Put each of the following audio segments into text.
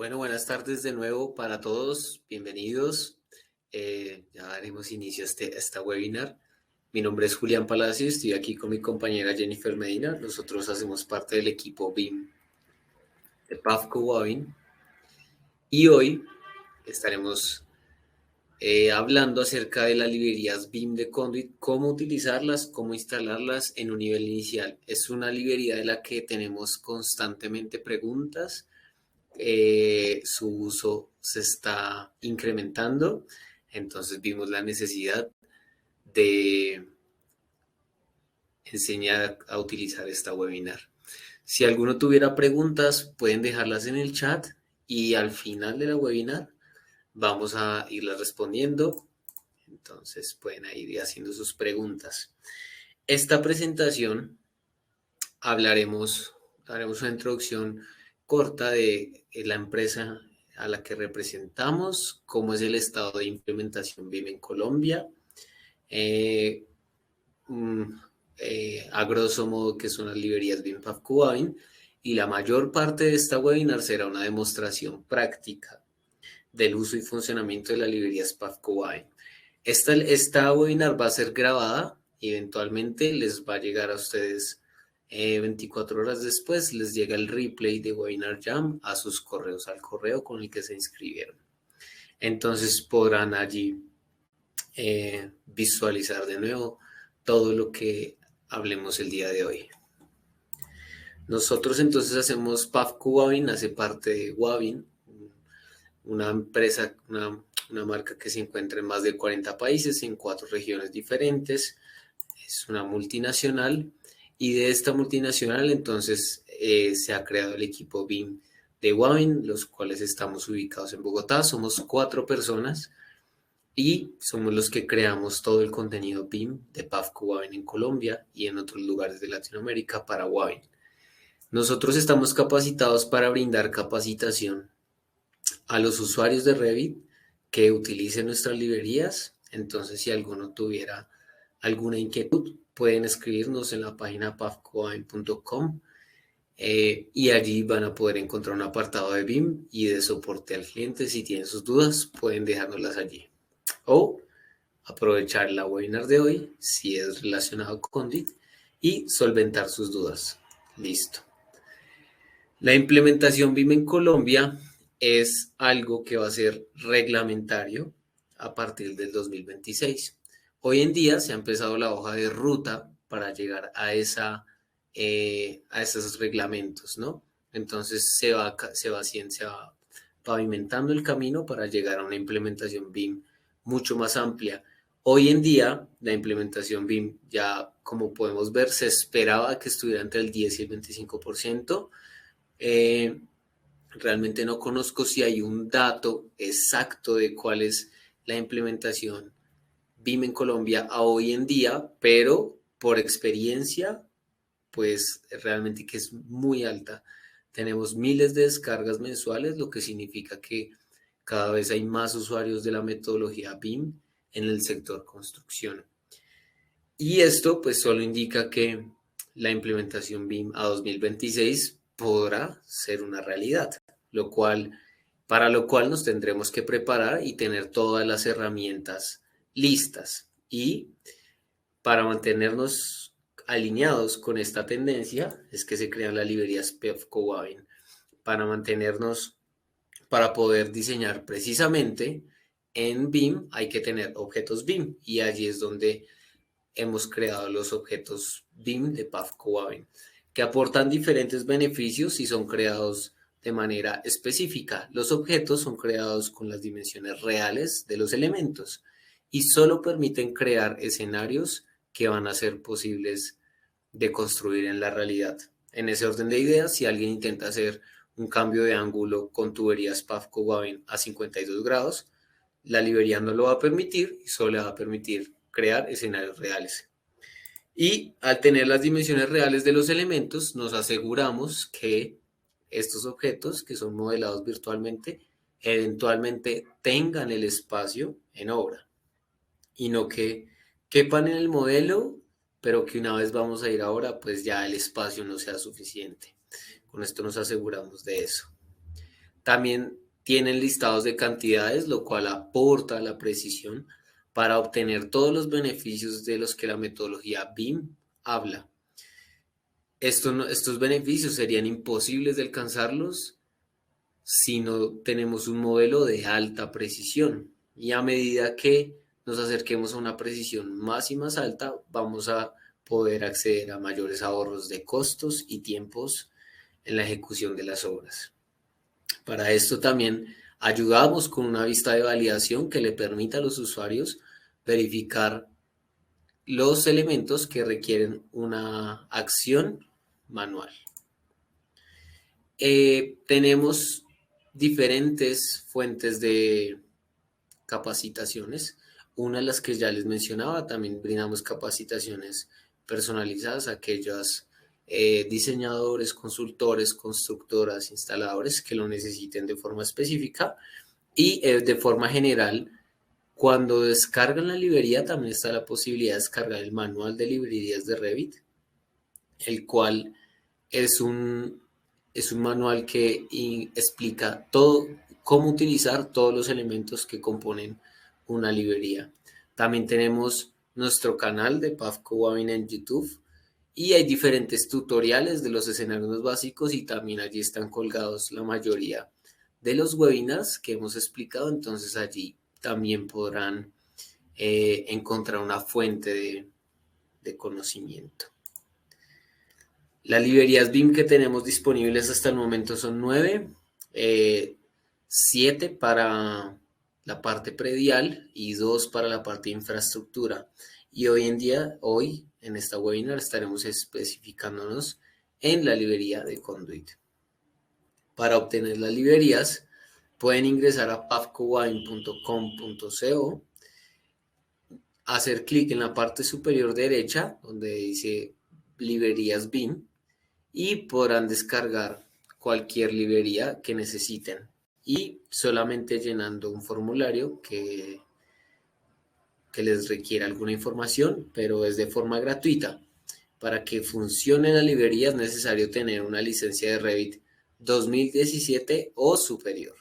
Bueno, buenas tardes de nuevo para todos. Bienvenidos. Ya daremos inicio a esta webinar. Mi nombre es Julián Palacio y estoy aquí con mi compañera Jennifer Medina. Nosotros hacemos parte del equipo BIM de PAFCO Wavin y hoy estaremos hablando acerca de las librerías BIM de Conduit, cómo utilizarlas, cómo instalarlas en un nivel inicial. Es una librería de la que tenemos constantemente preguntas. Su uso se está incrementando, entonces vimos la necesidad de enseñar a utilizar esta webinar. Si alguno tuviera preguntas, pueden dejarlas en el chat y al final de la webinar vamos a irlas respondiendo. Entonces pueden ir haciendo sus preguntas. Esta presentación haremos una introducción corta de la empresa a la que representamos, cómo es el estado de implementación BIM en Colombia, eh, a grosso modo que son las librerías BIM PAFCO Wavin, y la mayor parte de esta webinar será una demostración práctica del uso y funcionamiento de las librerías PAFCO Wavin. Esta webinar va a ser grabada y eventualmente les va a llegar a ustedes 24 horas después, les llega el replay de Webinar Jam a sus correos, al correo con el que se inscribieron. Entonces podrán allí visualizar de nuevo todo lo que hablemos el día de hoy. Nosotros entonces hacemos PAFCO Wavin, hace parte de Wavin, una empresa, una marca que se encuentra en más de 40 países, en 4 regiones diferentes. Es una multinacional y de esta multinacional entonces se ha creado el equipo BIM de Wavin, los cuales estamos ubicados en Bogotá. Somos 4 personas y somos los que creamos todo el contenido BIM de PAFCO Wavin en Colombia y en otros lugares de Latinoamérica para Wavin. Nosotros estamos capacitados para brindar capacitación a los usuarios de Revit que utilicen nuestras librerías. Entonces, si alguno tuviera alguna inquietud, pueden escribirnos en la página pafcowavin.com y allí van a poder encontrar un apartado de BIM y de soporte al cliente. Si tienen sus dudas, pueden dejárnoslas allí. O aprovechar la webinar de hoy, si es relacionado con Conduit, y solventar sus dudas. Listo. La implementación BIM en Colombia es algo que va a ser reglamentario a partir del 2026. Hoy en día se ha empezado la hoja de ruta para llegar a esos reglamentos, ¿no? Entonces se va pavimentando el camino para llegar a una implementación BIM mucho más amplia. Hoy en día, la implementación BIM ya, como podemos ver, se esperaba que estuviera entre el 10 y el 25%. Realmente no conozco si hay un dato exacto de cuál es la implementación BIM en Colombia a hoy en día, pero por experiencia, pues realmente que es muy alta. Tenemos miles de descargas mensuales, lo que significa que cada vez hay más usuarios de la metodología BIM en el sector construcción. Y esto pues solo indica que la implementación BIM a 2026 podrá ser una realidad, para lo cual nos tendremos que preparar y tener todas las herramientas listas. Y para mantenernos alineados con esta tendencia es que se crean las librerías PAFCO Wavin, para poder diseñar precisamente en BIM hay que tener objetos BIM y allí es donde hemos creado los objetos BIM de PAFCO Wavin, que aportan diferentes beneficios y son creados de manera específica. Los objetos son creados con las dimensiones reales de los elementos y solo permiten crear escenarios que van a ser posibles de construir en la realidad. En ese orden de ideas, si alguien intenta hacer un cambio de ángulo con tuberías PAFCO Wavin a 52 grados, la librería no lo va a permitir y solo le va a permitir crear escenarios reales. Y al tener las dimensiones reales de los elementos, nos aseguramos que estos objetos que son modelados virtualmente, eventualmente tengan el espacio en obra y no que quepan en el modelo, pero que una vez vamos a ir a obra, pues ya el espacio no sea suficiente. Con esto nos aseguramos de eso. También tienen listados de cantidades, lo cual aporta a la precisión para obtener todos los beneficios de los que la metodología BIM habla. Estos beneficios serían imposibles de alcanzarlos si no tenemos un modelo de alta precisión. Y a medida que nos acerquemos a una precisión más y más alta, vamos a poder acceder a mayores ahorros de costos y tiempos en la ejecución de las obras. Para esto también ayudamos con una vista de validación que le permita a los usuarios verificar los elementos que requieren una acción manual. Tenemos diferentes fuentes de capacitaciones. Una de las que ya les mencionaba, también brindamos capacitaciones personalizadas a aquellos diseñadores, consultores, constructoras, instaladores que lo necesiten de forma específica y de forma general. Cuando descargan la librería también está la posibilidad de descargar el manual de librerías de Revit, el cual es un manual que explica todo, cómo utilizar todos los elementos que componen una librería. También tenemos nuestro canal de Pafco Wavin en YouTube y hay diferentes tutoriales de los escenarios básicos y también allí están colgados la mayoría de los webinars que hemos explicado, entonces allí también podrán encontrar una fuente de conocimiento. Las librerías BIM que tenemos disponibles hasta el momento son 9, 7 para la parte predial y 2 para la parte de infraestructura. Y hoy en esta webinar estaremos especificándonos en la librería de Conduit. Para obtener las librerías pueden ingresar a pafcowine.com.co, hacer clic en la parte superior derecha donde dice librerías BIM y podrán descargar cualquier librería que necesiten y solamente llenando un formulario que les requiera alguna información, pero es de forma gratuita. Para que funcione la librería es necesario tener una licencia de Revit 2017 o superior.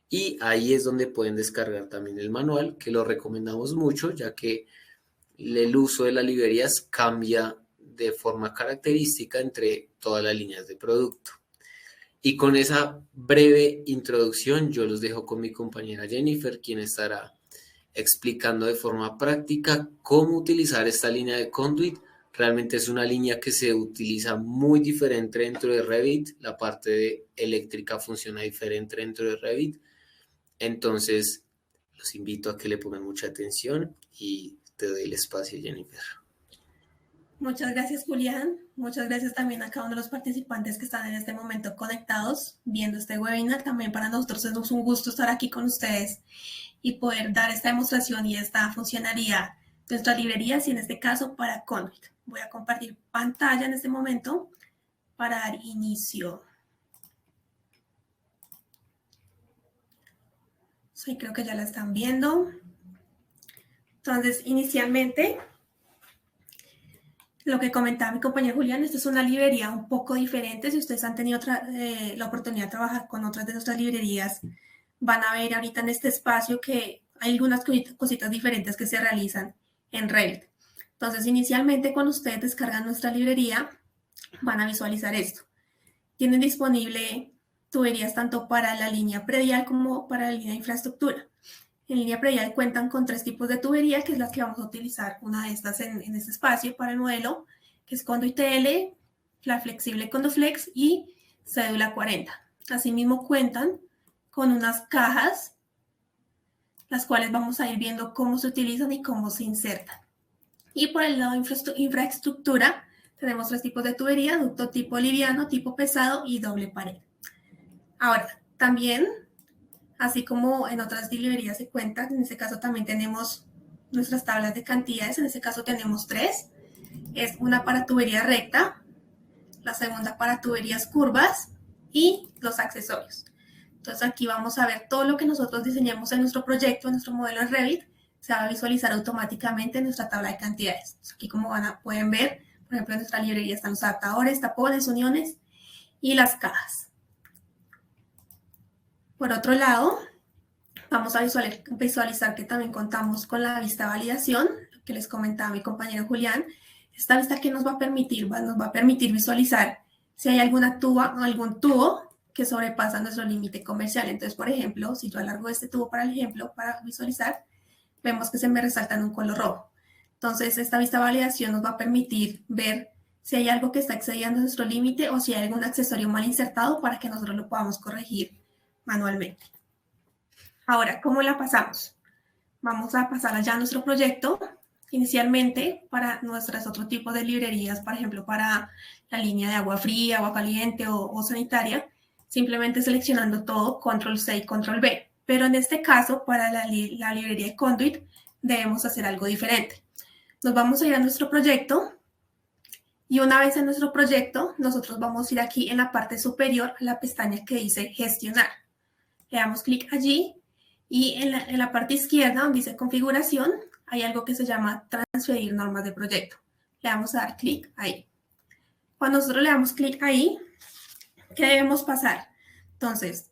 Y ahí es donde pueden descargar también el manual, que lo recomendamos mucho, ya que el uso de las librerías cambia de forma característica entre todas las líneas de producto. Y con esa breve introducción, yo los dejo con mi compañera Jennifer, quien estará explicando de forma práctica cómo utilizar esta línea de Conduit. Realmente es una línea que se utiliza muy diferente dentro de Revit. La parte de eléctrica funciona diferente dentro de Revit. Entonces, los invito a que le pongan mucha atención y te doy el espacio, Jennifer. Muchas gracias, Julián. Muchas gracias también a cada uno de los participantes que están en este momento conectados viendo este webinar. También para nosotros es un gusto estar aquí con ustedes y poder dar esta demostración y esta funcionalidad de nuestras librerías y en este caso para Conduit. Voy a compartir pantalla en este momento para dar inicio. Sí, creo que ya la están viendo. Entonces, inicialmente, lo que comentaba mi compañero Julián, esta es una librería un poco diferente. Si ustedes han tenido la oportunidad de trabajar con otras de nuestras librerías, van a ver ahorita en este espacio que hay algunas cositas diferentes que se realizan en Revit. Entonces, inicialmente, cuando ustedes descargan nuestra librería, van a visualizar esto. Tienen disponible tuberías tanto para la línea predial como para la línea de infraestructura. En línea predial cuentan con 3 tipos de tubería, que es la que vamos a utilizar, una de estas en este espacio para el modelo, que es Conduit TL, la flexible Conduflex y cédula 40. Asimismo cuentan con unas cajas, las cuales vamos a ir viendo cómo se utilizan y cómo se insertan. Y por el lado de infraestructura, tenemos 3 tipos de tubería, ducto tipo liviano, tipo pesado y doble pared. Ahora, también, así como en otras librerías se cuentan, en este caso también tenemos nuestras tablas de cantidades, en este caso tenemos 3. Es una para tubería recta, la segunda para tuberías curvas y los accesorios. Entonces aquí vamos a ver todo lo que nosotros diseñamos en nuestro proyecto, en nuestro modelo de Revit, se va a visualizar automáticamente en nuestra tabla de cantidades. Aquí como pueden ver, por ejemplo, en nuestra librería están los adaptadores, tapones, uniones y las cajas. Por otro lado, vamos a visualizar que también contamos con la vista validación, que les comentaba mi compañero Julián. Esta vista que nos va a permitir visualizar si hay algún tubo que sobrepasa nuestro límite comercial. Entonces, por ejemplo, si yo alargo este tubo para el ejemplo, para visualizar, vemos que se me resalta en un color rojo. Entonces, esta vista validación nos va a permitir ver si hay algo que está excediendo nuestro límite o si hay algún accesorio mal insertado para que nosotros lo podamos corregir manualmente. Ahora, ¿cómo la pasamos? Vamos a pasar allá a nuestro proyecto. Inicialmente, para nuestros otros tipos de librerías, por ejemplo, para la línea de agua fría, agua caliente o sanitaria, simplemente seleccionando todo, control C y control V. Pero en este caso, para la librería de Conduit, debemos hacer algo diferente. Nos vamos a ir a nuestro proyecto y una vez en nuestro proyecto, nosotros vamos a ir aquí en la parte superior a la pestaña que dice gestionar. Le damos clic allí y en la parte izquierda donde dice configuración, hay algo que se llama transferir normas de proyecto. Le vamos a dar clic ahí. Cuando nosotros le damos clic ahí, ¿qué debemos pasar? Entonces,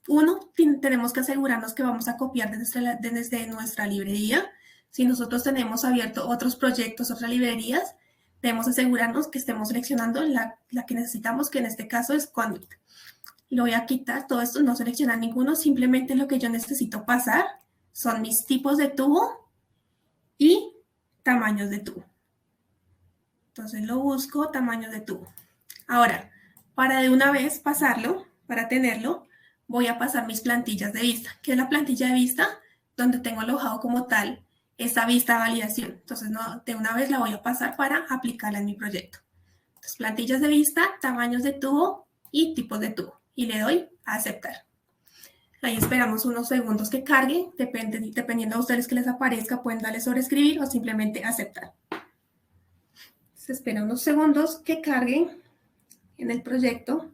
tenemos que asegurarnos que vamos a copiar desde nuestra librería. Si nosotros tenemos abierto otros proyectos, otras librerías, debemos asegurarnos que estemos seleccionando la que necesitamos, que en este caso es Conduit. Lo voy a quitar, todo esto no selecciona ninguno, simplemente lo que yo necesito pasar son mis tipos de tubo y tamaños de tubo. Entonces lo busco, tamaños de tubo. Ahora, para de una vez pasarlo, para tenerlo, voy a pasar mis plantillas de vista. ¿Qué es la plantilla de vista? Donde tengo alojado como tal esa vista de validación. Entonces, de una vez la voy a pasar para aplicarla en mi proyecto. Entonces, plantillas de vista, tamaños de tubo y tipos de tubo. Y le doy a aceptar. Ahí esperamos unos segundos que cargue. Dependiendo de ustedes que les aparezca, pueden darle sobre escribir o simplemente aceptar. Se espera unos segundos que cargue en el proyecto.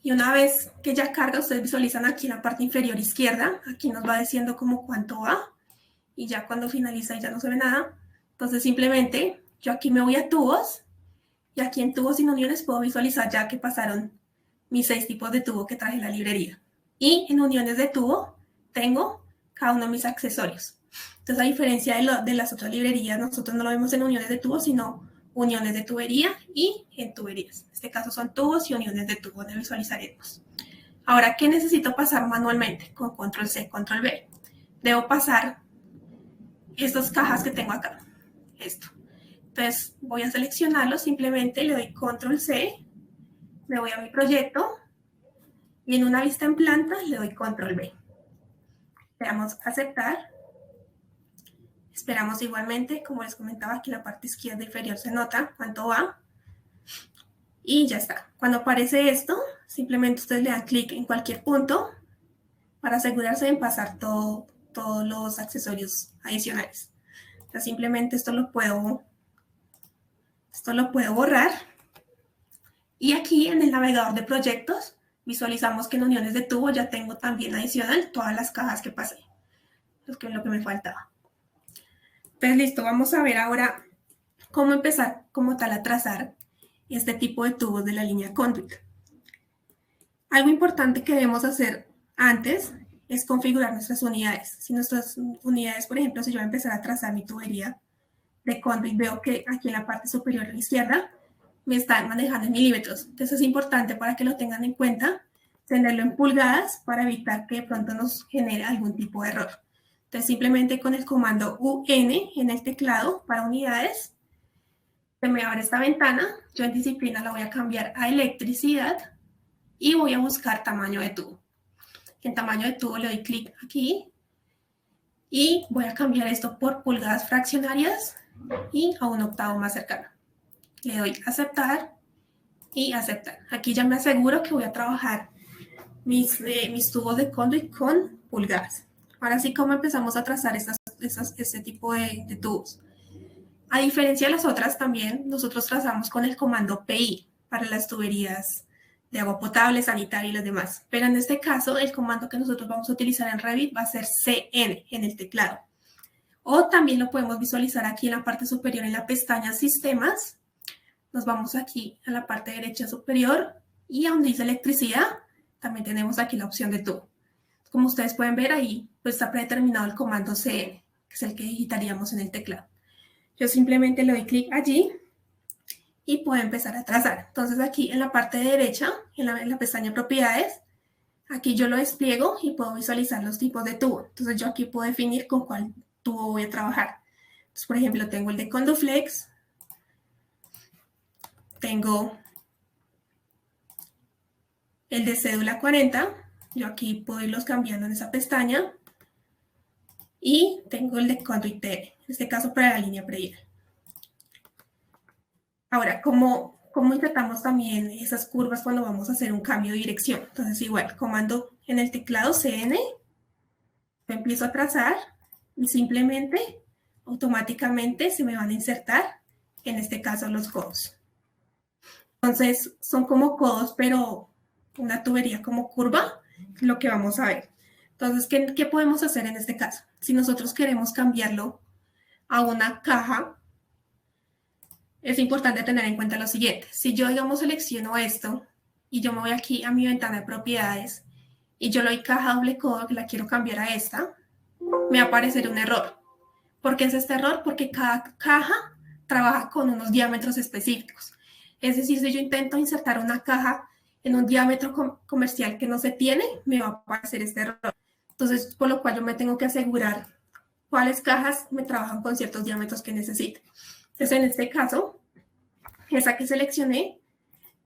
Y una vez que ya carga, ustedes visualizan aquí en la parte inferior izquierda. Aquí nos va diciendo como cuánto va. Y ya cuando finaliza ya no se ve nada. Entonces simplemente yo aquí me voy a tubos. Y aquí en tubos sin uniones puedo visualizar ya que pasaron mis 6 tipos de tubo que traje en la librería. Y en uniones de tubo tengo cada uno de mis accesorios. Entonces, a diferencia de las otras librerías, nosotros no lo vemos en uniones de tubo, sino uniones de tubería y en tuberías. En este caso son tubos y uniones de tubo donde visualizaremos. Ahora, ¿qué necesito pasar manualmente? Con control C, control V. Debo pasar estas cajas que tengo acá. Esto. Entonces, voy a seleccionarlo, simplemente le doy control C, me voy a mi proyecto y en una vista en planta le doy control V. Le damos a aceptar. Esperamos igualmente, como les comentaba, aquí en la parte izquierda inferior se nota cuánto va. Y ya está. Cuando aparece esto, simplemente ustedes le dan clic en cualquier punto para asegurarse de pasar todos los accesorios adicionales. O sea, simplemente esto lo puedo borrar. Y aquí en el navegador de proyectos visualizamos que en uniones de tubo ya tengo también adicional todas las cajas que pasé. Lo que me faltaba. Entonces, listo, vamos a ver ahora cómo empezar como tal a trazar este tipo de tubos de la línea Conduit. Algo importante que debemos hacer antes es configurar nuestras unidades. Si nuestras unidades, por ejemplo, si yo voy a empezar a trazar mi tubería de Conduit, veo que aquí en la parte superior a la izquierda me están manejando en milímetros. Entonces es importante para que lo tengan en cuenta, tenerlo en pulgadas para evitar que de pronto nos genere algún tipo de error. Entonces simplemente con el comando UN en el teclado para unidades, se me abre esta ventana. Yo en disciplina la voy a cambiar a electricidad y voy a buscar tamaño de tubo. En tamaño de tubo le doy clic aquí y voy a cambiar esto por pulgadas fraccionarias y a un octavo más cercano. Le doy aceptar y aceptar. Aquí ya me aseguro que voy a trabajar mis tubos de Conduit con pulgadas. Ahora sí, ¿cómo empezamos a trazar este tipo de tubos? A diferencia de las otras, también nosotros trazamos con el comando PI para las tuberías de agua potable, sanitaria y las demás. Pero en este caso, el comando que nosotros vamos a utilizar en Revit va a ser CN en el teclado. O también lo podemos visualizar aquí en la parte superior en la pestaña Sistemas. Nos vamos aquí a la parte derecha superior Y donde dice electricidad, también tenemos aquí la opción de tubo. Como ustedes pueden ver ahí, pues está predeterminado el comando CN, que es el que digitaríamos en el teclado. Yo simplemente le doy clic allí y puedo empezar a trazar. Entonces aquí en la parte derecha, en la pestaña propiedades, aquí yo lo despliego y puedo visualizar los tipos de tubo. Entonces yo aquí puedo definir con cuál tubo voy a trabajar. Entonces, por ejemplo, tengo el de Conduflex, tengo el de cédula 40, yo aquí puedo irlos cambiando en esa pestaña, y tengo el de Conduit TR, en este caso para la línea predial. Ahora, ¿cómo interpretamos también esas curvas cuando vamos a hacer un cambio de dirección? Entonces, igual, comando en el teclado CN, empiezo a trazar y simplemente, automáticamente se me van a insertar, en este caso, los codos. Entonces, son como codos, pero una tubería como curva, lo que vamos a ver. Entonces, ¿qué podemos hacer en este caso? Si nosotros queremos cambiarlo a una caja, es importante tener en cuenta lo siguiente. Si yo, digamos, selecciono esto y yo me voy aquí a mi ventana de propiedades y yo le doy caja doble codo, que la quiero cambiar a esta, me va a aparecer un error. ¿Por qué es este error? Porque cada caja trabaja con unos diámetros específicos. Es decir, si yo intento insertar una caja en un diámetro comercial que no se tiene, me va a aparecer este error. Entonces, por lo cual yo me tengo que asegurar cuáles cajas me trabajan con ciertos diámetros que necesite. Entonces, en este caso, esa que seleccioné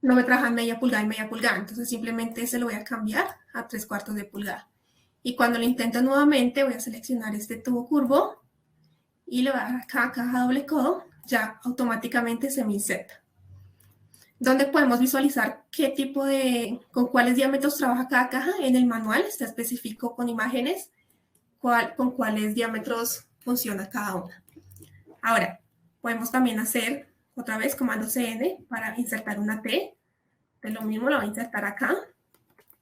no me trabaja media pulgada y media pulgada. Entonces, simplemente se lo voy a cambiar a 3/4 de pulgada. Y cuando lo intento nuevamente, voy a seleccionar este tubo curvo y le voy a dar acá caja doble codo, ya automáticamente se me inserta. ¿Dónde podemos visualizar qué tipo con cuáles diámetros trabaja cada caja? En el manual está específico con imágenes con cuáles diámetros funciona cada una. Ahora, podemos también hacer otra vez comando CN para insertar una T. De lo mismo lo voy a insertar acá.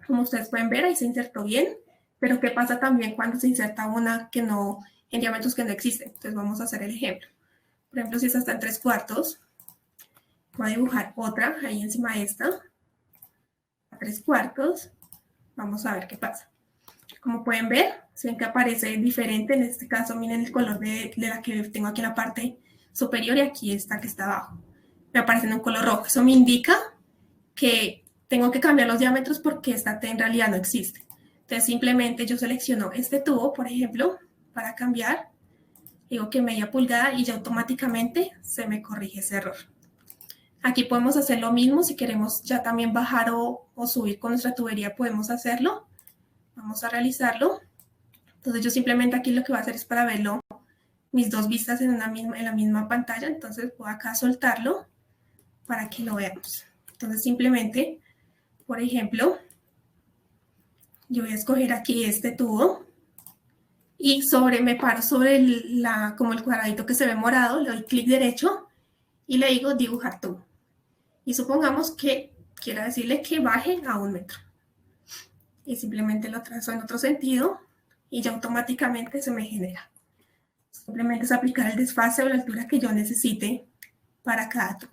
Como ustedes pueden ver, ahí se insertó bien. Pero ¿qué pasa también cuando se inserta una que no, en diámetros que no existen? Entonces vamos a hacer el ejemplo. Por ejemplo, si esta está en 3/4, voy a dibujar otra ahí encima de esta, a 3/4. Vamos a ver qué pasa. Como pueden ver, ven que aparece diferente. En este caso, miren el color de la que tengo aquí en la parte superior y aquí esta que está abajo. Me aparece en un color rojo. Eso me indica que tengo que cambiar los diámetros porque esta T en realidad no existe. Entonces, simplemente yo selecciono este tubo, por ejemplo, para cambiar. Digo que media pulgada y ya automáticamente se me corrige ese error. Aquí podemos hacer lo mismo. Si queremos ya también bajar o subir con nuestra tubería, podemos hacerlo. Vamos a realizarlo. Entonces yo simplemente aquí lo que voy a hacer es para verlo, mis dos vistas en la misma pantalla. Entonces voy acá a soltarlo para que lo veamos. Entonces simplemente, por ejemplo, yo voy a escoger aquí este tubo y me paro sobre como el cuadradito que se ve morado, le doy clic derecho y le digo dibujar tubo. Y supongamos que quiera decirle que baje a 1 metro. Y simplemente lo trazo en otro sentido y ya automáticamente se me genera. Simplemente es aplicar el desfase o la altura que yo necesite para cada tubo.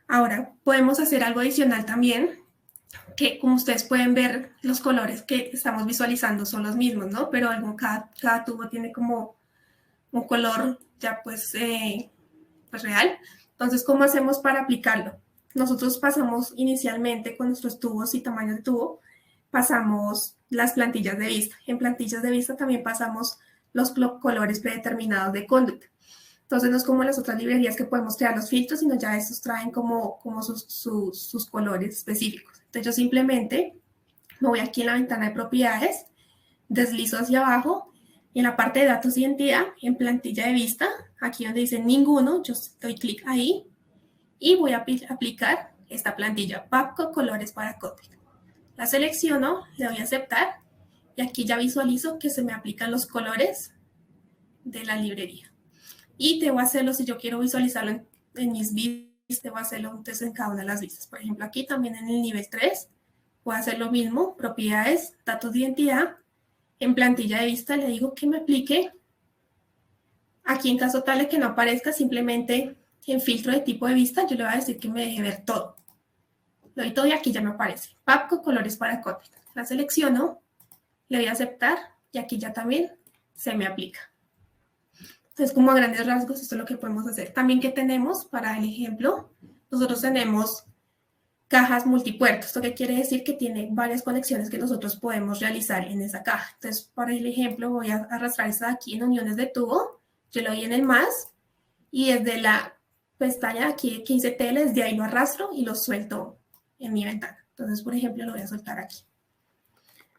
Ahora, podemos hacer algo adicional también, que como ustedes pueden ver, los colores que estamos visualizando son los mismos, ¿no? Pero cada tubo tiene como un color ya pues real. Entonces, ¿cómo hacemos para aplicarlo? Nosotros pasamos inicialmente con nuestros tubos y tamaños de tubo, pasamos las plantillas de vista. En plantillas de vista también pasamos los colores predeterminados de conduit. Entonces no es como las otras librerías que podemos crear los filtros, sino ya estos traen como sus colores específicos. Entonces yo simplemente me voy aquí en la ventana de propiedades, deslizo hacia abajo y en la parte de datos de identidad, en plantilla de vista, aquí donde dice ninguno, yo doy clic ahí y voy a aplicar esta plantilla, Babco Colores para Conduit. La selecciono, le doy a aceptar y aquí ya visualizo que se me aplican los colores de la librería. Y debo hacerlo, si yo quiero visualizarlo en mis vistas, debo hacerlo entonces en cada una de las vistas. Por ejemplo, aquí también en el nivel 3, voy a hacer lo mismo, propiedades, datos de identidad. En plantilla de vista le digo que me aplique. Aquí en caso tal de que no aparezca, simplemente en filtro de tipo de vista, yo le voy a decir que me deje ver todo. lo doy todo y aquí ya me aparece. Papco, colores para Kotlin. La selecciono, le doy a aceptar y aquí ya también se me aplica. Entonces, como a grandes rasgos, esto es lo que podemos hacer. También, ¿qué tenemos? Para el ejemplo, nosotros tenemos cajas multipuertos. ¿Esto qué quiere decir? Que tiene varias conexiones que nosotros podemos realizar en esa caja. Entonces, para el ejemplo, voy a arrastrar esta de aquí en uniones de tubo. Yo le doy en el más y desde la pestaña aquí que dice tele, desde ahí lo arrastro y lo suelto en mi ventana. Entonces, por ejemplo, lo voy a soltar aquí.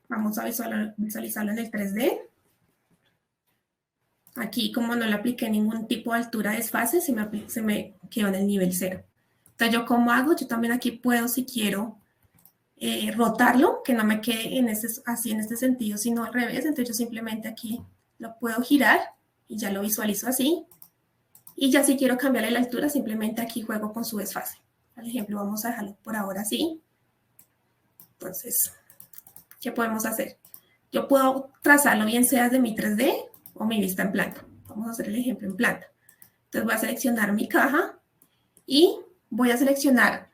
Vamos a visualizarlo en el 3D. Aquí, como no le apliqué ningún tipo de altura de desfase, se me quedó en el nivel 0. Entonces, ¿yo cómo hago? Yo también aquí puedo, si quiero, rotarlo, que no me quede así en este sentido, sino al revés. Entonces, yo simplemente aquí lo puedo girar y ya lo visualizo así. Y ya si quiero cambiarle la altura, simplemente aquí juego con su desfase. Por ejemplo, vamos a dejarlo por ahora así. Entonces, ¿qué podemos hacer? Yo puedo trazarlo bien sea de mi 3D o mi vista en planta. Vamos a hacer el ejemplo en planta. Entonces voy a seleccionar mi caja y voy a seleccionar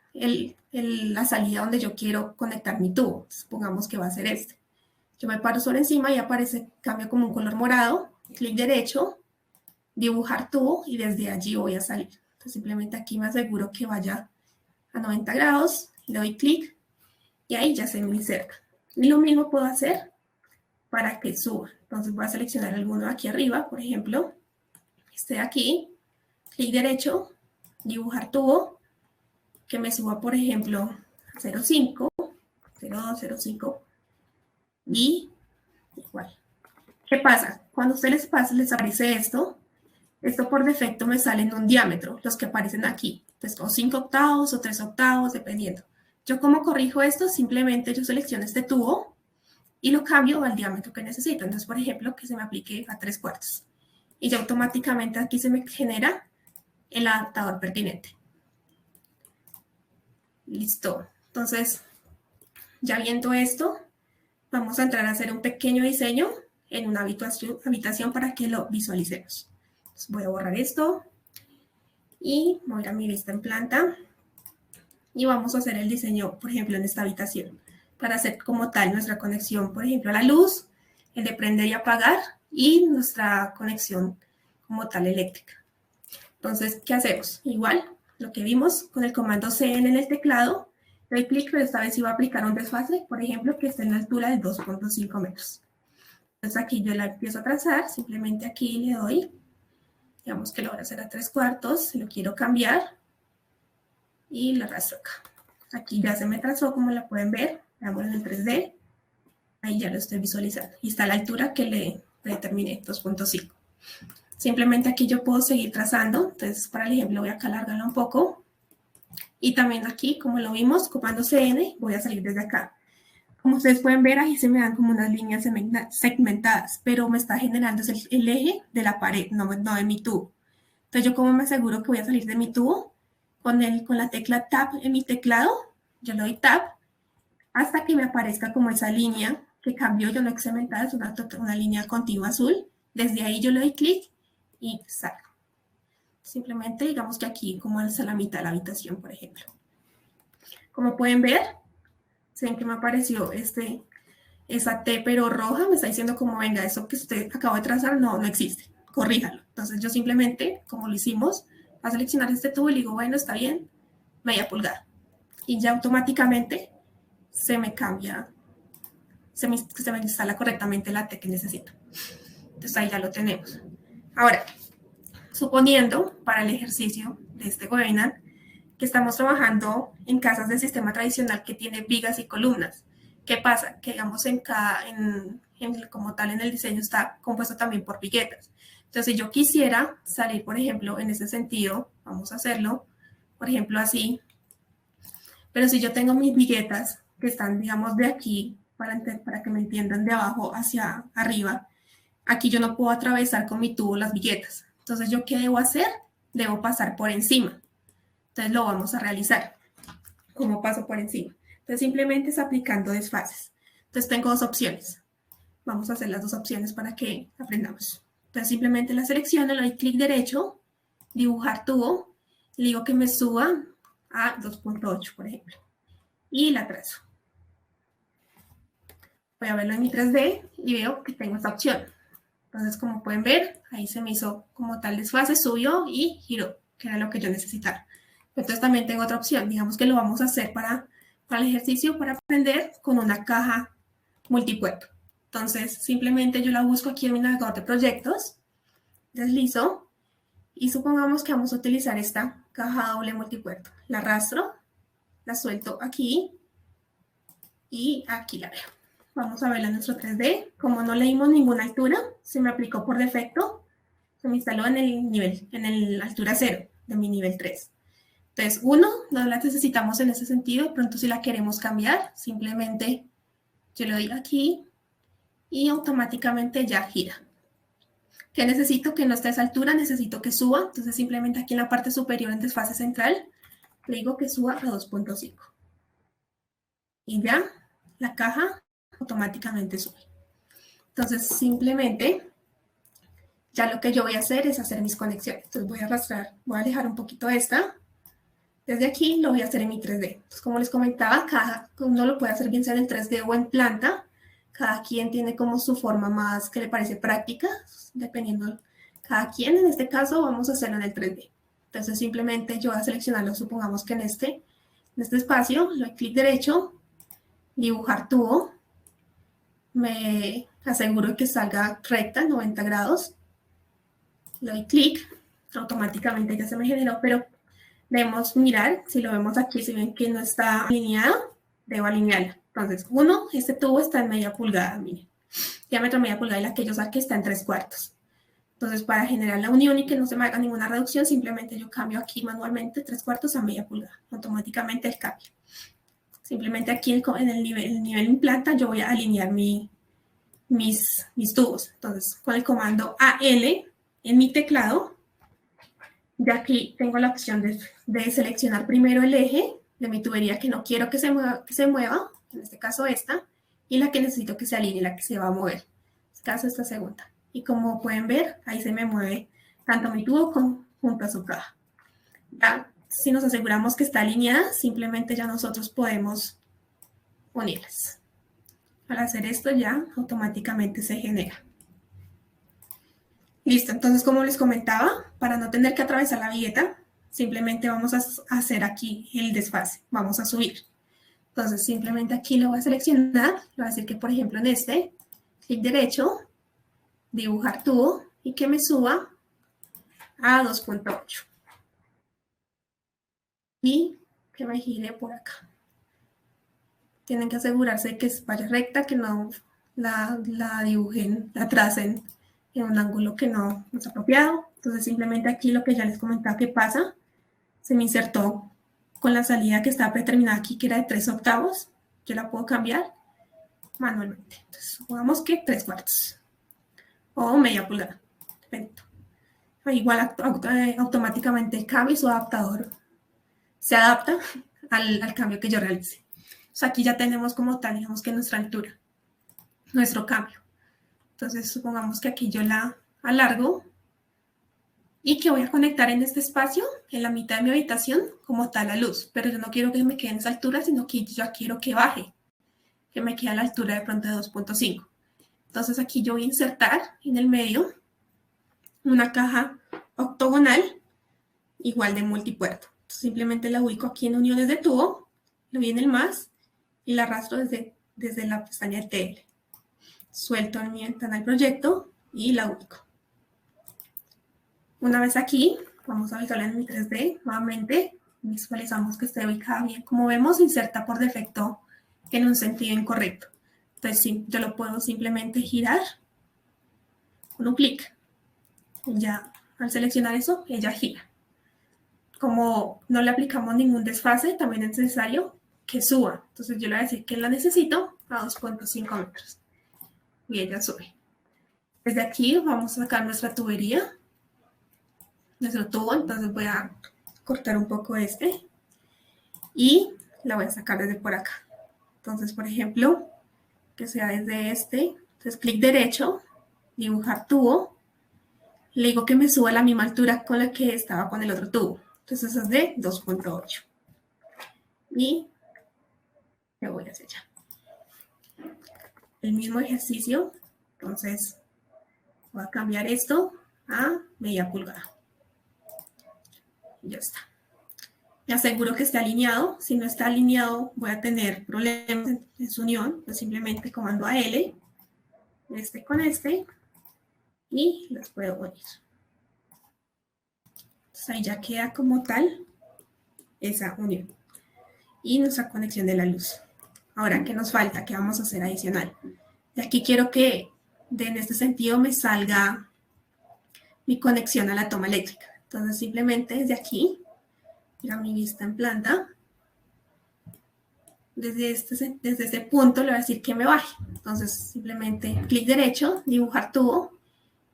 la salida donde yo quiero conectar mi tubo. Supongamos que va a ser este. Yo me paro sobre encima y aparece, cambia como un color morado. Clic derecho, dibujar tubo y desde allí voy a salir. Entonces simplemente aquí me aseguro que vaya a 90 grados, le doy clic y ahí ya se me inserta. Y lo mismo puedo hacer para que suba. Entonces voy a seleccionar alguno aquí arriba, por ejemplo, este de aquí, clic derecho, dibujar tubo, que me suba, por ejemplo, 0,5, 0,2, 0,5 y igual. ¿Qué pasa? Cuando a ustedes les aparece esto por defecto me sale en un diámetro, los que aparecen aquí. Entonces, o 5 octavos o 3 octavos, dependiendo. Yo, ¿cómo corrijo esto? Simplemente yo selecciono este tubo y lo cambio al diámetro que necesito. Entonces, por ejemplo, que se me aplique a 3/4. Y ya automáticamente aquí se me genera el adaptador pertinente. Listo. Entonces, ya viendo esto, vamos a entrar a hacer un pequeño diseño en una habitación para que lo visualicemos. Entonces, voy a borrar esto y voy a ir a mi vista en planta y vamos a hacer el diseño, por ejemplo, en esta habitación para hacer como tal nuestra conexión, por ejemplo, a la luz, el de prender y apagar y nuestra conexión como tal eléctrica. Entonces, ¿qué hacemos? Igual, lo que vimos con el comando CN en el teclado, doy clic, pero esta vez iba a aplicar un desfase, por ejemplo, que esté en la altura de 2,5 metros. Entonces, aquí yo la empiezo a trazar, simplemente aquí le doy, digamos que lo voy a hacer a 3/4, lo quiero cambiar y la arrastro acá. Aquí ya se me trazó, como la pueden ver, veamos en el 3D, ahí ya lo estoy visualizando. Y está a la altura que le determiné, 2,5. Simplemente aquí yo puedo seguir trazando, entonces para el ejemplo voy a alargarlo un poco. Y también aquí, como lo vimos, comando CN, voy a salir desde acá. Como ustedes pueden ver, ahí se me dan como unas líneas segmentadas, pero me está generando el eje de la pared, no de mi tubo. Entonces, ¿yo cómo me aseguro que voy a salir de mi tubo? Con la tecla Tab en mi teclado, yo le doy Tab hasta que me aparezca como esa línea que cambió, yo no he segmentado, es una línea continua azul. Desde ahí yo le doy clic y salgo. Simplemente digamos que aquí como hasta la mitad de la habitación, por ejemplo. Como pueden ver, ven que me apareció esa T pero roja, me está diciendo como, venga, eso que usted acaba de trazar no existe, corríjalo. Entonces yo simplemente, como lo hicimos, a seleccionar este tubo y le digo, bueno, está bien, media pulgada. Y ya automáticamente se me cambia, se me instala correctamente la T que necesito. Entonces ahí ya lo tenemos. Ahora, suponiendo para el ejercicio de este webinar que estamos trabajando en casas del sistema tradicional que tiene vigas y columnas. ¿Qué pasa? Que digamos como tal en el diseño está compuesto también por viguetas. Entonces, si yo quisiera salir, por ejemplo, en ese sentido, vamos a hacerlo, por ejemplo, así. Pero si yo tengo mis viguetas que están, digamos, de aquí, para que me entiendan, de abajo hacia arriba, aquí yo no puedo atravesar con mi tubo las viguetas. Entonces, ¿yo qué debo hacer? Debo pasar por encima. Entonces, lo vamos a realizar. ¿Cómo paso por encima? Entonces, simplemente es aplicando desfases. Entonces, tengo dos opciones. Vamos a hacer las dos opciones para que aprendamos. Entonces, simplemente la selecciono, le doy clic derecho, dibujar tubo, y le digo que me suba a 2,8, por ejemplo. y la trazo. Voy a verlo en mi 3D y veo que tengo esta opción. Entonces, como pueden ver, ahí se me hizo como tal desfase, subió y giró, que era lo que yo necesitaba. Entonces también tengo otra opción, digamos que lo vamos a hacer para el ejercicio, para aprender con una caja multipuerto. Entonces, simplemente yo la busco aquí en mi navegador de proyectos, deslizo y supongamos que vamos a utilizar esta caja doble multipuerto. La arrastro, la suelto aquí y aquí la veo. Vamos a verla en nuestro 3D. Como no leímos ninguna altura, se me aplicó por defecto, se me instaló en el nivel, en la altura 0 de mi nivel 3. Entonces, 1, no la necesitamos en ese sentido. De pronto, si la queremos cambiar, simplemente yo le doy aquí y automáticamente ya gira. ¿Qué necesito? Que no esté a esa altura, necesito que suba. Entonces, simplemente aquí en la parte superior, en desfase central, le digo que suba a 2.5. Y ya la caja automáticamente sube. Entonces, simplemente, ya lo que yo voy a hacer es hacer mis conexiones. Entonces, voy a arrastrar, voy a alejar un poquito esta. Desde aquí lo voy a hacer en mi 3D. Entonces, como les comentaba, cada uno lo puede hacer bien sea en el 3D o en planta. Cada quien tiene como su forma más que le parece práctica, dependiendo cada quien. En este caso, vamos a hacerlo en el 3D. Entonces, simplemente yo voy a seleccionarlo, supongamos que en este espacio, le doy clic derecho, dibujar tubo. Me aseguro que salga recta, 90 grados. Le doy clic, automáticamente ya se me generó, pero debemos mirar, si lo vemos aquí, si ven que no está alineado, debo alinearla. Entonces, este tubo está en media pulgada, miren. Diámetro media pulgada y la que yo saqué está en 3/4. Entonces, para generar la unión y que no se me haga ninguna reducción, simplemente yo cambio aquí manualmente 3/4 a media pulgada. Automáticamente el cambio. Simplemente aquí en el nivel en planta yo voy a alinear mis tubos. Entonces, con el comando AL en mi teclado, ya aquí tengo la opción de seleccionar primero el eje de mi tubería que no quiero que se mueva, en este caso esta, y la que necesito que se alinee, la que se va a mover. En este caso esta segunda. Y como pueden ver, ahí se me mueve tanto mi tubo junto a su caja. Ya, si nos aseguramos que está alineada, simplemente ya nosotros podemos unirlas. Al hacer esto ya automáticamente se genera. Listo, entonces como les comentaba, para no tener que atravesar la vigueta, simplemente vamos a hacer aquí el desfase, vamos a subir. Entonces simplemente aquí lo voy a seleccionar, le voy a decir que por ejemplo en clic derecho, dibujar tubo y que me suba a 2.8. Y que me gire por acá. Tienen que asegurarse de que vaya recta, que no la dibujen, la tracen en un ángulo que no es apropiado. Entonces simplemente aquí lo que ya les comentaba que pasa, se me insertó con la salida que está predeterminada aquí, que era de 3/8. Yo la puedo cambiar manualmente. Entonces supongamos que 3/4 o media pulgada, dependiendo. Igual automáticamente el cambio y su adaptador se adapta al cambio que yo realice. Entonces aquí ya tenemos como tal, digamos que nuestra altura, nuestro cambio. Entonces supongamos que aquí yo la alargo y que voy a conectar en este espacio, en la mitad de mi habitación, como tal la luz. Pero yo no quiero que me quede en esa altura, sino que yo quiero que baje, que me quede a la altura de pronto de 2.5. Entonces aquí yo voy a insertar en el medio una caja octogonal igual de multipuerto. Entonces, simplemente la ubico aquí en uniones de tubo, le doy en el más y la arrastro desde la pestaña de TL. Suelto en mi ventana el proyecto y la ubico. Una vez aquí, vamos a ubicarla en mi 3D. Nuevamente, visualizamos que esté ubicada bien. Como vemos, inserta por defecto en un sentido incorrecto. Entonces, sí, yo lo puedo simplemente girar con un clic. Ya, al seleccionar eso, ella gira. Como no le aplicamos ningún desfase, también es necesario que suba. Entonces, yo le voy a decir que la necesito a 2.5 metros. Y ella sube. Desde aquí vamos a sacar nuestra tubería, nuestro tubo. Entonces, voy a cortar un poco y la voy a sacar desde por acá. Entonces, por ejemplo, que sea desde entonces clic derecho, dibujar tubo, le digo que me suba a la misma altura con la que estaba con el otro tubo. Entonces es de 2.8. Y ¿Qué voy a hacer ya? El mismo ejercicio, entonces voy a cambiar esto a media pulgada. Ya está. Me aseguro que esté alineado. Si no está alineado, voy a tener problemas en su unión. Pues simplemente comando AL, este con este, y los puedo unir. Entonces ahí ya queda como tal esa unión. Y nuestra conexión de la luz. Ahora, ¿qué nos falta? ¿Qué vamos a hacer adicional? De aquí quiero que en este sentido me salga mi conexión a la toma eléctrica. Entonces simplemente desde aquí, mira mi vista en planta, desde ese punto le voy a decir que me baje. Entonces simplemente clic derecho, dibujar tubo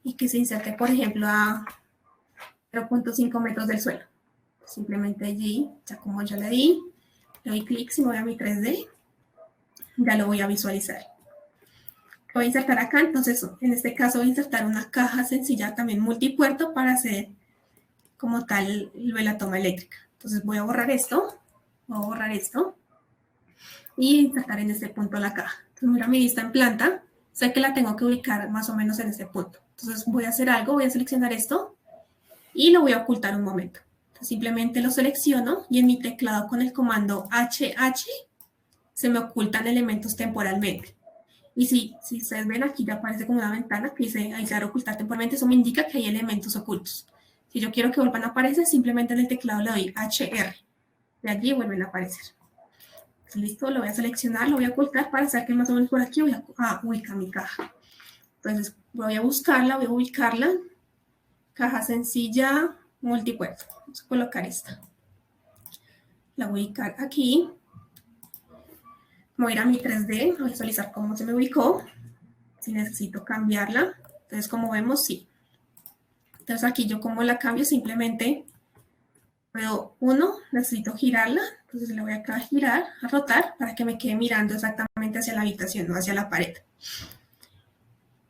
y que se inserte, por ejemplo, a 0.5 metros del suelo. Simplemente allí, ya como ya le di, le doy clic, si me voy a mi 3D, ya lo voy a visualizar. Voy a insertar acá, entonces en este caso voy a insertar una caja sencilla también multipuerto para hacer como tal lo de la toma eléctrica. Entonces voy a borrar esto y insertar en este punto la caja. Entonces mira mi vista en planta, sé que la tengo que ubicar más o menos en este punto. Entonces voy a hacer algo, voy a seleccionar esto y lo voy a ocultar un momento. Entonces simplemente lo selecciono y en mi teclado con el comando HH se me ocultan elementos temporalmente. Y si ustedes ven aquí ya aparece como una ventana que dice aislar o ocultar temporalmente, eso me indica que hay elementos ocultos. Si yo quiero que vuelvan a aparecer, simplemente en el teclado le doy HR. De allí vuelven a aparecer. Listo, lo voy a seleccionar, lo voy a ocultar para saber que más o menos por aquí voy a ubicar mi caja. Entonces voy a buscarla, voy a ubicarla. Caja sencilla, multipuerto. Vamos a colocar esta. La voy a ubicar aquí. Voy a ir a mi 3D, a visualizar cómo se me ubicó. Si necesito cambiarla. Entonces, como vemos, sí. Entonces, aquí yo como la cambio, simplemente puedo, necesito girarla. Entonces, le voy acá a girar, a rotar, para que me quede mirando exactamente hacia la habitación, no hacia la pared.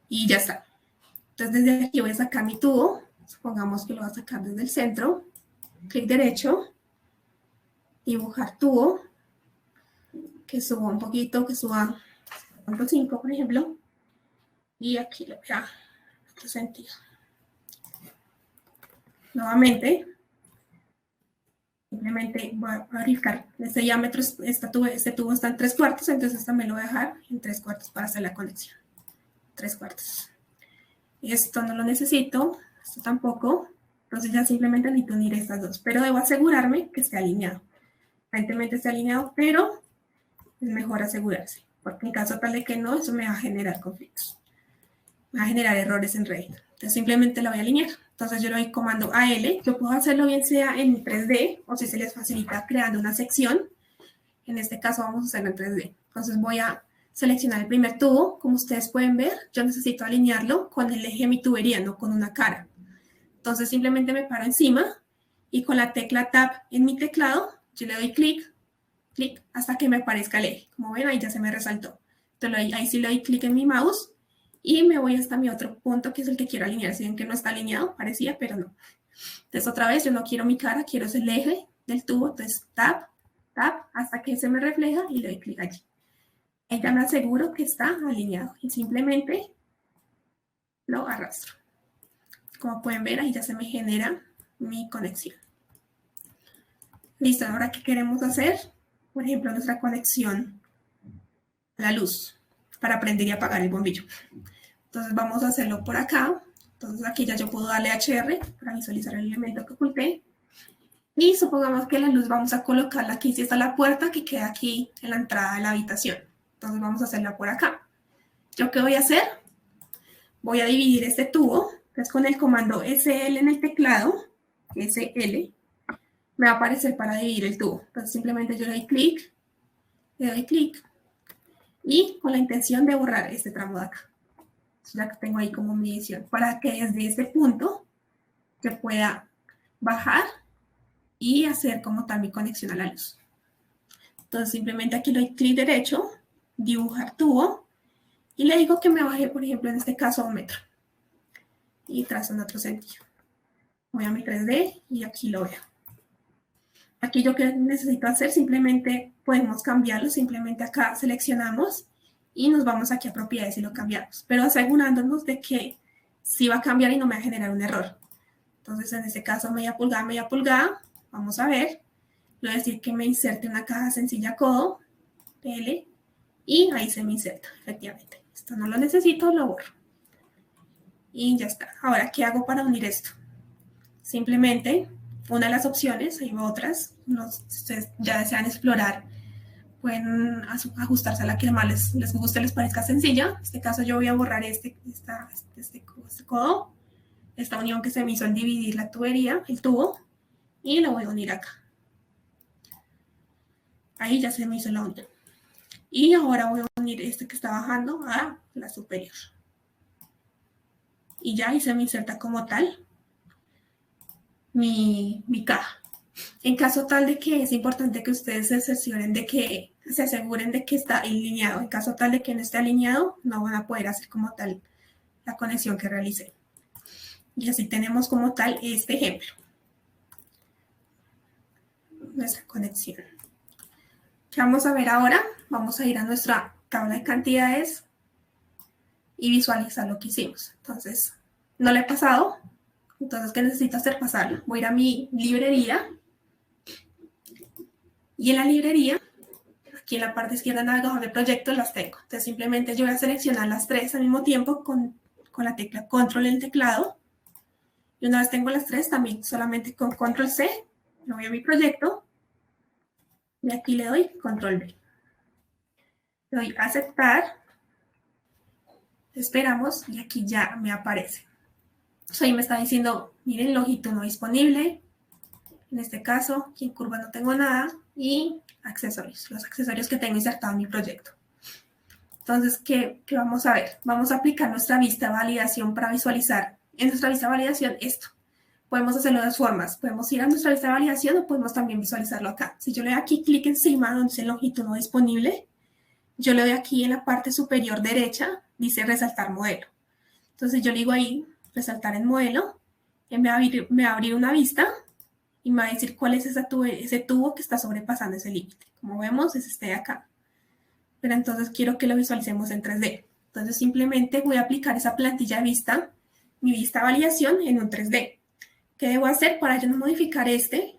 Y ya está. Entonces, desde aquí voy a sacar mi tubo. Supongamos que lo voy a sacar desde el centro. Clic derecho. Dibujar tubo. Que suba un poquito, que suba 0.5, por ejemplo. Y aquí le voy a otro sentido. Nuevamente, simplemente voy a verificar este diámetro, este tubo está en 3/4, entonces también lo voy a dejar en 3/4 para hacer la conexión. 3/4. Esto no lo necesito, esto tampoco, entonces ya simplemente necesito unir estas dos, pero debo asegurarme que esté alineado. Aparentemente está alineado, pero es mejor asegurarse, porque en caso tal de que no, eso me va a generar conflictos. Me va a generar errores en Revit. Entonces simplemente la voy a alinear. Entonces yo le doy comando AL. Yo puedo hacerlo bien sea en 3D o si se les facilita creando una sección. En este caso vamos a hacerlo en 3D. Entonces voy a seleccionar el primer tubo. Como ustedes pueden ver, yo necesito alinearlo con el eje de mi tubería, no con una cara. Entonces simplemente me paro encima y con la tecla Tab en mi teclado, yo le doy clic, clic, hasta que me aparezca el eje. Como ven, ahí ya se me resaltó. Entonces ahí sí le doy clic en mi mouse y me voy hasta mi otro punto, que es el que quiero alinear. Si ven que no está alineado, parecía, pero no. Entonces, otra vez, yo no quiero mi cara, quiero el eje del tubo. Entonces, Tab, Tab, hasta que se me refleja y le doy clic allí. Ahí ya me aseguro que está alineado y simplemente lo arrastro. Como pueden ver, ahí ya se me genera mi conexión. Listo, ahora, ¿qué queremos hacer? Por ejemplo, nuestra conexión a la luz para prender y apagar el bombillo. Entonces vamos a hacerlo por acá. Entonces aquí ya yo puedo darle HR para visualizar el elemento que oculté. Y supongamos que la luz vamos a colocarla aquí. Si está la puerta que queda aquí en la entrada de la habitación. Entonces vamos a hacerla por acá. ¿Yo qué voy a hacer? Voy a dividir este tubo. Entonces con el comando SL en el teclado, SL, me va a aparecer para dividir el tubo. Entonces simplemente yo le doy clic, y con la intención de borrar este tramo de acá. Ya que tengo ahí como mi edición, para que desde este punto se pueda bajar y hacer como tal mi conexión a la luz. Entonces simplemente aquí le doy clic derecho, dibujar tubo, y le digo que me baje, por ejemplo, en este caso a 1 metro. Y trazo en otro sentido. Voy a mi 3D y aquí lo veo. Aquí yo que necesito hacer, simplemente podemos cambiarlo, simplemente acá seleccionamos y nos vamos aquí a propiedades y lo cambiamos, pero asegurándonos de que sí va a cambiar y no me va a generar un error. Entonces en este caso media pulgada, vamos a ver, le voy a decir que me inserte una caja sencilla codo, PL, y ahí se me inserta, efectivamente. Esto no lo necesito, lo borro. Y ya está. Ahora, ¿qué hago para unir esto? Simplemente, una de las opciones, hay otras, si ustedes ya desean explorar, pueden ajustarse a la que más les guste, les parezca sencilla. En este caso yo voy a borrar este codo, esta unión que se me hizo al dividir la tubería, el tubo, y lo voy a unir acá. Ahí ya se me hizo la unión. Y ahora voy a unir este que está bajando a la superior. Y ya ahí se me inserta como tal mi caja. En caso tal de que es importante que ustedes se cercioren de que se aseguren de que está alineado. En caso tal de que no esté alineado, no van a poder hacer como tal la conexión que realicé. Y así tenemos como tal este ejemplo. Nuestra conexión. ¿Qué vamos a ver ahora? Vamos a ir a nuestra tabla de cantidades y visualizar lo que hicimos. Entonces, no lo he pasado. Entonces, ¿qué necesito hacer? Pasarlo. Voy a ir a mi librería. Y en la librería, aquí en la parte izquierda, navegador de proyectos, las tengo. Entonces, simplemente yo voy a seleccionar las tres al mismo tiempo con la tecla Control en el teclado. Y una vez tengo las tres, también solamente con Control C, me voy a mi proyecto. Y aquí le doy Control V. Le doy aceptar. Esperamos y aquí ya me aparece. Entonces, ahí me está diciendo, miren, longitud no disponible. En este caso, aquí en curva no tengo nada. Y accesorios, los accesorios que tengo insertados en mi proyecto. Entonces, ¿qué vamos a ver? Vamos a aplicar nuestra vista de validación para visualizar. En nuestra vista de validación, esto. Podemos hacerlo de dos formas. Podemos ir a nuestra vista de validación o podemos también visualizarlo acá. Si yo le doy aquí clic encima donde dice longitud no disponible, yo le doy aquí en la parte superior derecha, dice resaltar modelo. Entonces yo le digo ahí, resaltar en modelo, y me va a abrir una vista y me va a decir cuál es ese tubo que está sobrepasando ese límite. Como vemos, es este de acá. Pero entonces quiero que lo visualicemos en 3D. Entonces simplemente voy a aplicar esa plantilla de vista, mi vista de validación en un 3D. ¿Qué debo hacer para yo no modificar este?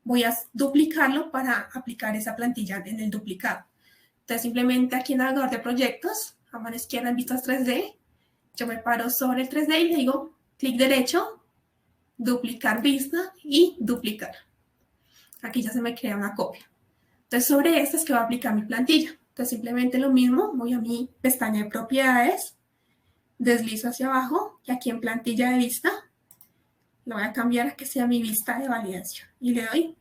Voy a duplicarlo para aplicar esa plantilla en el duplicado. Entonces simplemente aquí en navegador de proyectos, a mano izquierda en vistas 3D, yo me paro sobre el 3D y le digo clic derecho, duplicar vista y duplicar. Aquí ya se me crea una copia. Entonces sobre esta es que voy a aplicar mi plantilla. Entonces simplemente lo mismo, voy a mi pestaña de propiedades, deslizo hacia abajo y aquí en plantilla de vista lo voy a cambiar a que sea mi vista de validación y le doy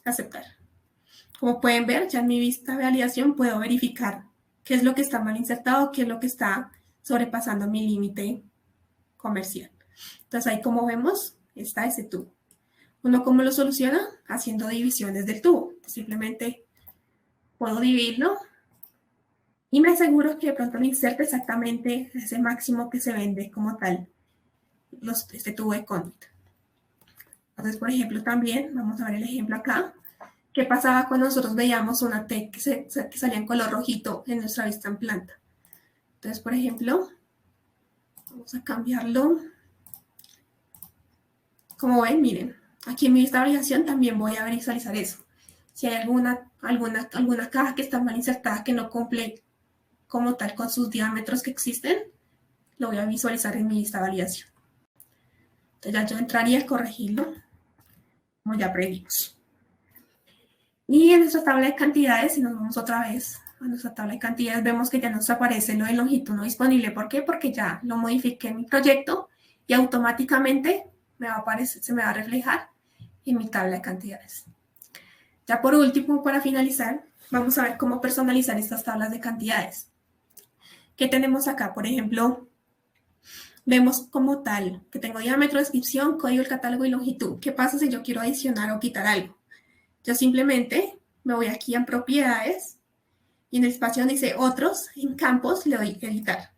aceptar. Como pueden ver, ya en mi vista de validación puedo verificar qué es lo que está mal insertado, qué es lo que está sobrepasando mi límite comercial. Entonces ahí como vemos está ese tubo. ¿Uno cómo lo soluciona? Haciendo divisiones del tubo. Simplemente puedo dividirlo y me aseguro que de pronto me inserte exactamente ese máximo que se vende como tal este tubo de conducta. Entonces, por ejemplo, también, vamos a ver el ejemplo acá. ¿Qué pasaba cuando nosotros veíamos una T que salía en color rojito en nuestra vista en planta? Entonces, por ejemplo, vamos a cambiarlo. Como ven, miren, aquí en mi vista de validación también voy a visualizar eso. Si hay alguna caja que está mal insertada, que no cumple como tal con sus diámetros que existen, lo voy a visualizar en mi vista de validación. Entonces ya yo entraría a corregirlo, como ya aprendimos. Y en nuestra tabla de cantidades, si nos vamos otra vez a nuestra tabla de cantidades, vemos que ya nos aparece lo de longitud no disponible. ¿Por qué? Porque ya lo modifiqué en mi proyecto y automáticamente se me va a reflejar en mi tabla de cantidades. Ya por último, para finalizar, vamos a ver cómo personalizar estas tablas de cantidades. ¿Qué tenemos acá? Por ejemplo, vemos como tal que tengo diámetro, descripción, código del catálogo y longitud. ¿Qué pasa si yo quiero adicionar o quitar algo? Yo simplemente me voy aquí en propiedades y en el espacio donde dice otros, en campos, le doy editar.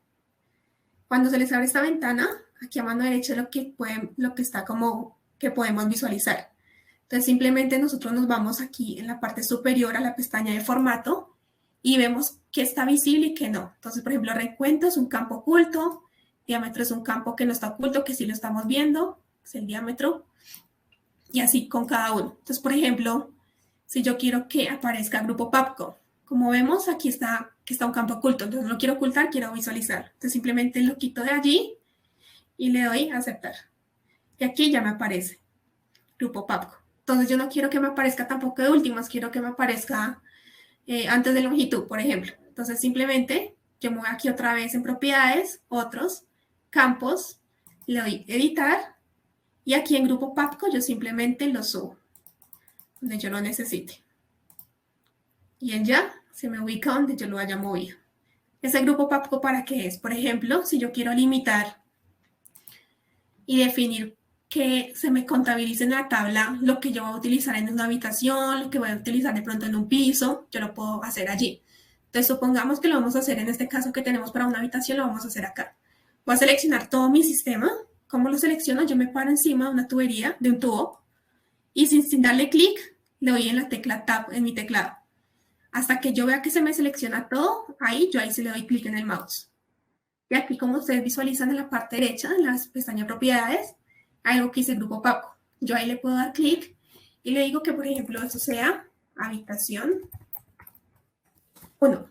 Cuando se les abre esta ventana, aquí a mano derecha es lo que está como que podemos visualizar. Entonces simplemente nosotros nos vamos aquí en la parte superior a la pestaña de formato y vemos qué está visible y qué no. Entonces, por ejemplo, recuento es un campo oculto, diámetro es un campo que no está oculto, que sí lo estamos viendo, es el diámetro, y así con cada uno. Entonces, por ejemplo, si yo quiero que aparezca grupo PAPCO, como vemos, aquí está que está un campo oculto, entonces no lo quiero ocultar, quiero visualizar. Entonces simplemente lo quito de allí y le doy a aceptar. Y aquí ya me aparece grupo PAPCO. Entonces yo no quiero que me aparezca tampoco de últimas, quiero que me aparezca antes de longitud, por ejemplo. Entonces simplemente yo me voy aquí otra vez en propiedades, otros, campos, le doy editar y aquí en grupo PAPCO yo simplemente lo subo donde yo lo necesite. Y en ya se me ubica donde yo lo haya movido. Ese grupo PAPCO, ¿para qué es? Por ejemplo, si yo quiero limitar y definir que se me contabilice en la tabla lo que yo voy a utilizar en una habitación, lo que voy a utilizar de pronto en un piso, yo lo puedo hacer allí. Entonces, supongamos que lo vamos a hacer en este caso que tenemos para una habitación, lo vamos a hacer acá. Voy a seleccionar todo mi sistema. ¿Cómo lo selecciono? Yo me paro encima de una tubería, de un tubo, y sin darle clic, le doy en la tecla Tab en mi teclado. Hasta que yo vea que se me selecciona todo, ahí sí le doy clic en el mouse. Y aquí, como ustedes visualizan en la parte derecha, en la pestaña propiedades, hay algo que dice grupo PAPCO. Yo ahí le puedo dar clic y le digo que, por ejemplo, eso sea habitación 1.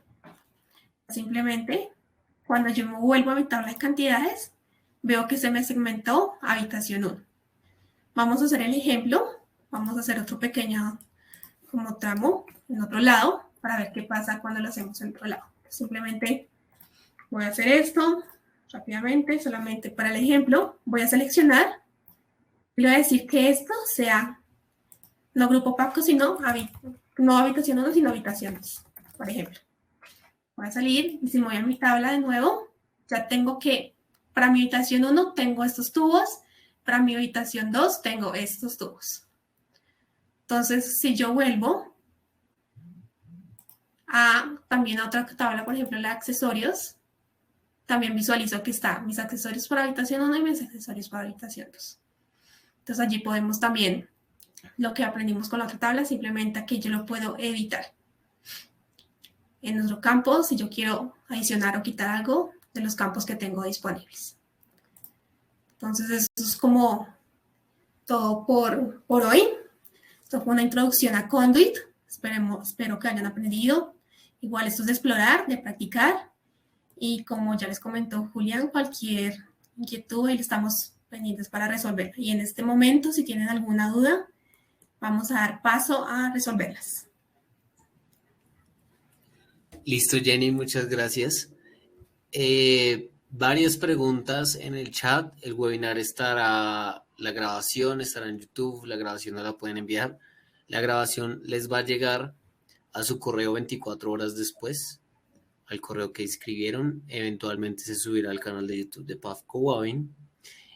Simplemente, cuando yo me vuelvo a mi tabla de cantidades, veo que se me segmentó habitación 1. Vamos a hacer el ejemplo. Vamos a hacer otro pequeño como tramo en otro lado para ver qué pasa cuando lo hacemos en otro lado. Simplemente voy a hacer esto rápidamente, solamente para el ejemplo. Voy a seleccionar y le voy a decir que esto sea no grupo PAPCO, sino no habitación 1, sino habitación 2, por ejemplo. Voy a salir y si me voy a mi tabla de nuevo, ya tengo que para mi habitación 1 tengo estos tubos, para mi habitación 2 tengo estos tubos. Entonces, si yo vuelvo también a otra tabla, por ejemplo, la de accesorios, también visualizo que están mis accesorios para habitación 1 y mis accesorios para habitación 2. Entonces, allí podemos también, lo que aprendimos con la otra tabla, simplemente aquí yo lo puedo editar. En nuestro campo, si yo quiero adicionar o quitar algo de los campos que tengo disponibles. Entonces, eso es como todo por hoy. Esto fue una introducción a Conduit. Espero que hayan aprendido. Igual esto es de explorar, de practicar. Y como ya les comentó Julián, cualquier inquietud, ahí estamos pendientes para resolver. Y en este momento, si tienen alguna duda, vamos a dar paso a resolverlas. Listo, Jenny, muchas gracias. Varias preguntas en el chat. El webinar estará, la grabación estará en YouTube, la grabación no la pueden enviar. La grabación les va a llegar a su correo 24 horas después, al correo que escribieron. Eventualmente se subirá al canal de YouTube de PAFCO Wavin.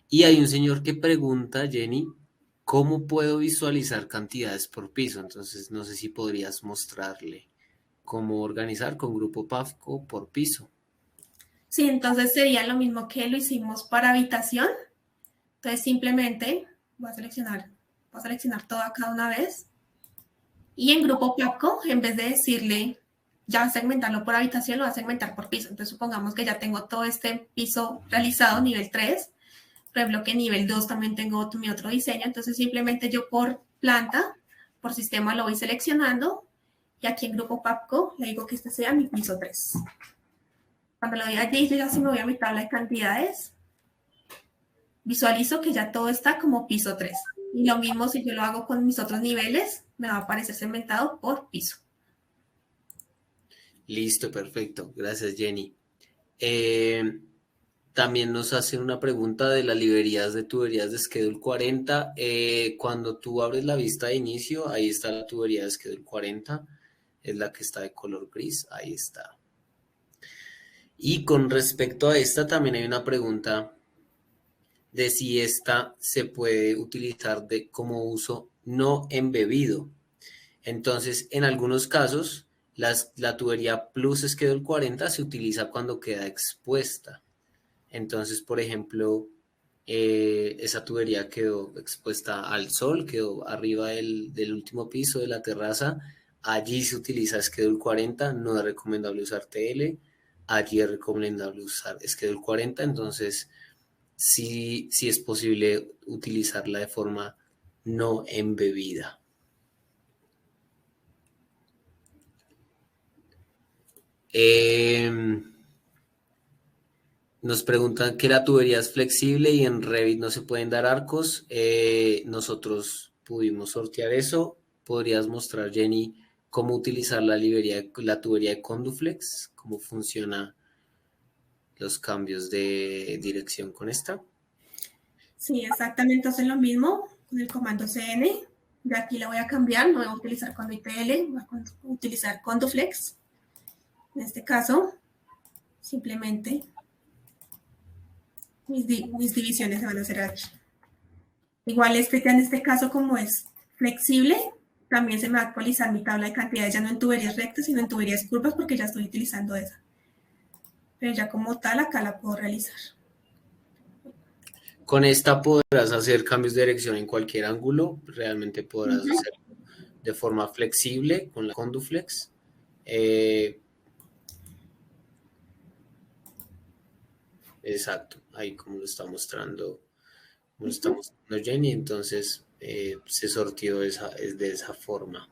Y hay un señor que pregunta, Jenny, ¿cómo puedo visualizar cantidades por piso? Entonces, no sé si podrías mostrarle cómo organizar con grupo PAFCO por piso. Sí, entonces sería lo mismo que lo hicimos para habitación. Entonces simplemente voy a seleccionar todo acá una vez. Y en grupo PAPCO, en vez de decirle ya segmentarlo por habitación, lo va a segmentar por piso. Entonces supongamos que ya tengo todo este piso realizado, nivel 3. Por ejemplo, que nivel 2 también tengo mi otro diseño. Entonces simplemente yo por planta, por sistema lo voy seleccionando. Y aquí en grupo PAPCO le digo que este sea mi piso 3. Cuando lo doy allí, yo ya se me voy a mi tabla de cantidades. Visualizo que ya todo está como piso 3. Y lo mismo si yo lo hago con mis otros niveles, me va a aparecer segmentado por piso. Listo, perfecto. Gracias, Jenny. También nos hacen una pregunta de las librerías de tuberías de Schedule 40. Cuando tú abres la vista de inicio, ahí está la tubería de Schedule 40. Es la que está de color gris. Ahí está. Y con respecto a esta, también hay una pregunta de si esta se puede utilizar como uso no embebido. Entonces, en algunos casos, la tubería Plus Schedule 40 se utiliza cuando queda expuesta. Entonces, por ejemplo, Esa tubería quedó expuesta al sol, quedó arriba del último piso de la terraza. Allí se utiliza Schedule 40, no es recomendable usar TL. Allí es recomendable usar Schedule 40, entonces sí es posible utilizarla de forma no embebida. Nos preguntan que la tubería es flexible y en Revit no se pueden dar arcos. Nosotros pudimos sortear eso. ¿Podrías mostrar, Jenny, cómo utilizar la tubería de Conduflex? ¿Cómo funcionan los cambios de dirección con esta? Sí, exactamente hacen lo mismo con el comando CN. De aquí la voy a cambiar, no voy a utilizar Conduit PL, voy a utilizar Conduflex. En este caso, simplemente mis divisiones se van a hacer aquí. Igual ya en este caso, como es flexible, también se me va a actualizar mi tabla de cantidades, ya no en tuberías rectas, sino en tuberías curvas, porque ya estoy utilizando esa. Pero ya como tal, acá la puedo realizar. Con esta podrás hacer cambios de dirección en cualquier ángulo. Realmente podrás hacerlo de forma flexible con la Conduflex. Exacto, ahí como lo está mostrando Jenny, entonces se sortió de esa forma.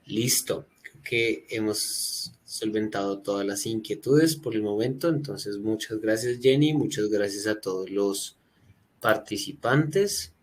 Listo, creo que hemos solventado todas las inquietudes por el momento, entonces muchas gracias Jenny, muchas gracias a todos los participantes.